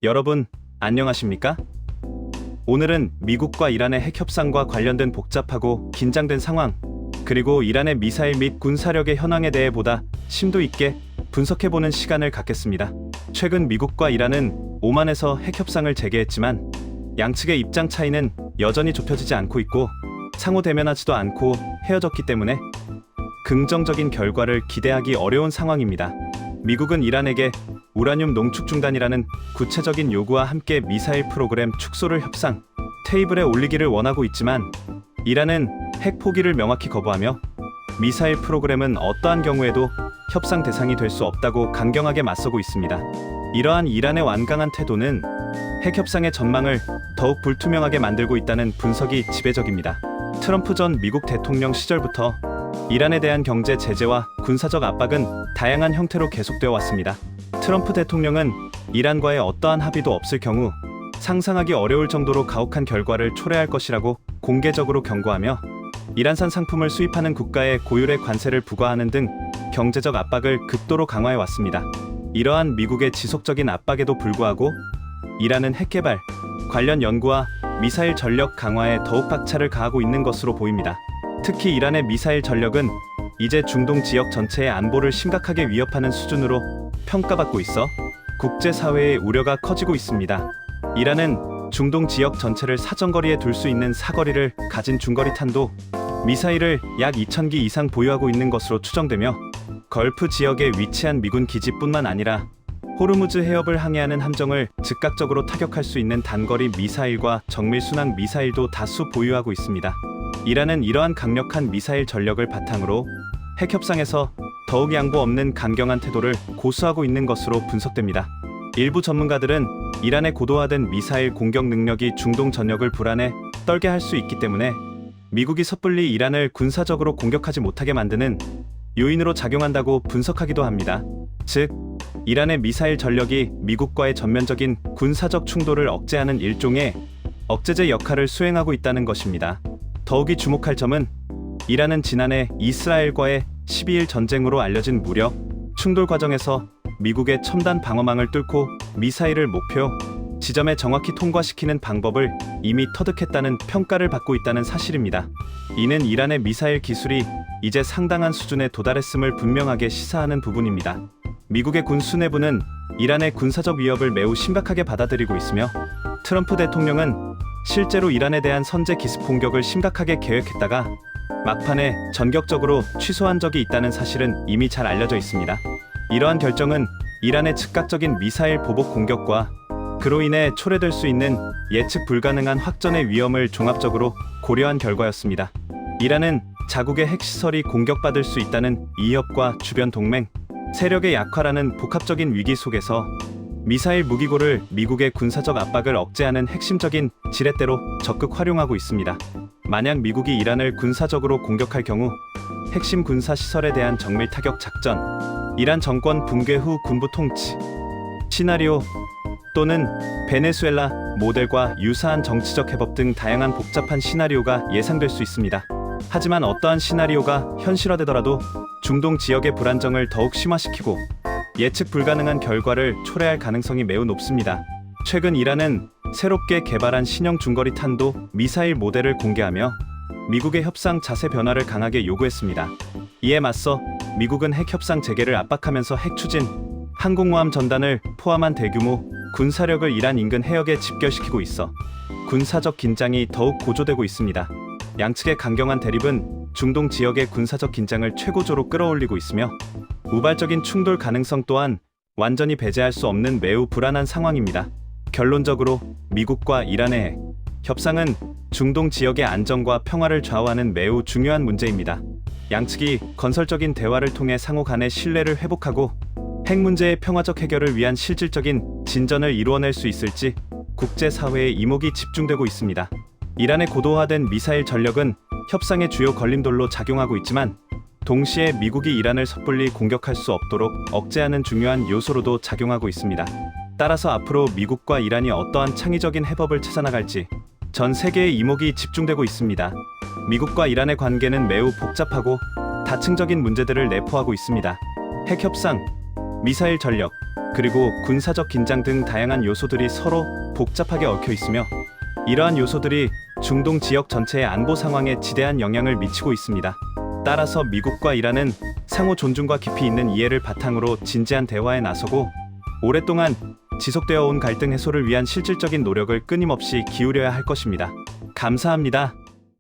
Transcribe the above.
여러분, 안녕하십니까? 오늘은 미국과 이란의 핵 협상과 관련된 복잡하고 긴장된 상황, 그리고 이란의 미사일 및 군사력의 현황에 대해 보다 심도 있게 분석해보는 시간을 갖겠습니다. 최근 미국과 이란은 오만에서 핵 협상을 재개했지만 양측의 입장 차이는 여전히 좁혀지지 않고 있고 상호 대면하지도 않고 헤어졌기 때문에 긍정적인 결과를 기대하기 어려운 상황입니다. 미국은 이란에게 우라늄 농축 중단이라는 구체적인 요구와 함께 미사일 프로그램 축소를 협상 테이블에 올리기를 원하고 있지만 이란은 핵 포기를 명확히 거부하며 미사일 프로그램은 어떠한 경우에도 협상 대상이 될 수 없다고 강경하게 맞서고 있습니다. 이러한 이란의 완강한 태도는 핵 협상의 전망을 더욱 불투명하게 만들고 있다는 분석이 지배적입니다. 트럼프 전 미국 대통령 시절부터 이란에 대한 경제 제재와 군사적 압박은 다양한 형태로 계속되어 왔습니다. 트럼프 대통령은 이란과의 어떠한 합의도 없을 경우 상상하기 어려울 정도로 가혹한 결과를 초래할 것이라고 공개적으로 경고하며 이란산 상품을 수입하는 국가에 고율의 관세를 부과하는 등 경제적 압박을 극도로 강화해 왔습니다. 이러한 미국의 지속적인 압박에도 불구하고 이란은 핵 개발, 관련 연구와 미사일 전력 강화에 더욱 박차를 가하고 있는 것으로 보입니다. 특히 이란의 미사일 전력은 이제 중동 지역 전체의 안보를 심각하게 위협하는 수준으로 평가받고 있어 국제사회의 우려가 커지고 있습니다. 이란은 중동 지역 전체를 사정거리에 둘 수 있는 사거리를 가진 중거리 탄도 미사일을 약 2,000기 이상 보유하고 있는 것으로 추정되며 걸프 지역에 위치한 미군 기지뿐만 아니라 호르무즈 해협을 항해하는 함정을 즉각적으로 타격할 수 있는 단거리 미사일과 정밀순항 미사일도 다수 보유하고 있습니다. 이란은 이러한 강력한 미사일 전력을 바탕으로 핵 협상에서 더욱 양보 없는 강경한 태도를 고수하고 있는 것으로 분석됩니다. 일부 전문가들은 이란의 고도화된 미사일 공격 능력이 중동 전역을 불안에 떨게 할 수 있기 때문에 미국이 섣불리 이란을 군사적으로 공격하지 못하게 만드는 요인으로 작용한다고 분석하기도 합니다. 즉, 이란의 미사일 전력이 미국과의 전면적인 군사적 충돌을 억제하는 일종의 억제제 역할을 수행하고 있다는 것입니다. 더욱이 주목할 점은 이란은 지난해 이스라엘과의 12일 전쟁으로 알려진 무력 충돌 과정에서 미국의 첨단 방어망을 뚫고 미사일을 목표 지점에 정확히 통과시키는 방법을 이미 터득했다는 평가를 받고 있다는 사실입니다. 이는 이란의 미사일 기술이 이제 상당한 수준에 도달했음을 분명하게 시사하는 부분입니다. 미국의 군 수뇌부는 이란의 군사적 위협을 매우 심각하게 받아들이고 있으며 트럼프 대통령은 실제로 이란에 대한 선제 기습 공격을 심각하게 계획했다가 막판에 전격적으로 취소한 적이 있다는 사실은 이미 잘 알려져 있습니다. 이러한 결정은 이란의 즉각적인 미사일 보복 공격과 그로 인해 초래될 수 있는 예측 불가능한 확전의 위험을 종합적으로 고려한 결과였습니다. 이란은 자국의 핵시설이 공격받을 수 있다는 위협과 주변 동맹, 세력의 약화라는 복합적인 위기 속에서 미사일 무기고를 미국의 군사적 압박을 억제하는 핵심적인 지렛대로 적극 활용하고 있습니다. 만약 미국이 이란을 군사적으로 공격할 경우 핵심 군사 시설에 대한 정밀 타격 작전, 이란 정권 붕괴 후 군부 통치 시나리오 또는 베네수엘라 모델과 유사한 정치적 해법 등 다양한 복잡한 시나리오가 예상될 수 있습니다. 하지만 어떠한 시나리오가 현실화되더라도 중동 지역의 불안정을 더욱 심화시키고 예측 불가능한 결과를 초래할 가능성이 매우 높습니다. 최근 이란은 새롭게 개발한 신형 중거리 탄도 미사일 모델을 공개하며 미국의 협상 자세 변화를 강하게 요구했습니다. 이에 맞서 미국은 핵 협상 재개를 압박하면서 핵 추진, 항공모함 전단을 포함한 대규모 군사력을 이란 인근 해역에 집결시키고 있어 군사적 긴장이 더욱 고조되고 있습니다. 양측의 강경한 대립은 중동 지역의 군사적 긴장을 최고조로 끌어올리고 있으며 우발적인 충돌 가능성 또한 완전히 배제할 수 없는 매우 불안한 상황입니다. 결론적으로 미국과 이란의 핵 협상은 중동 지역의 안정과 평화를 좌우하는 매우 중요한 문제입니다. 양측이 건설적인 대화를 통해 상호 간의 신뢰를 회복하고 핵 문제의 평화적 해결을 위한 실질적인 진전을 이루어낼 수 있을지 국제사회의 이목이 집중되고 있습니다. 이란의 고도화된 미사일 전력은 협상의 주요 걸림돌로 작용하고 있지만 동시에 미국이 이란을 섣불리 공격할 수 없도록 억제하는 중요한 요소로도 작용하고 있습니다. 따라서 앞으로 미국과 이란이 어떠한 창의적인 해법을 찾아나갈지 전 세계의 이목이 집중되고 있습니다. 미국과 이란의 관계는 매우 복잡하고 다층적인 문제들을 내포하고 있습니다. 핵 협상, 미사일 전력, 그리고 군사적 긴장 등 다양한 요소들이 서로 복잡하게 얽혀 있으며 이러한 요소들이 중동 지역 전체의 안보 상황에 지대한 영향을 미치고 있습니다. 따라서 미국과 이란은 상호 존중과 깊이 있는 이해를 바탕으로 진지한 대화에 나서고 오랫동안 지속되어 온 갈등 해소를 위한 실질적인 노력을 끊임없이 기울여야 할 것입니다. 감사합니다.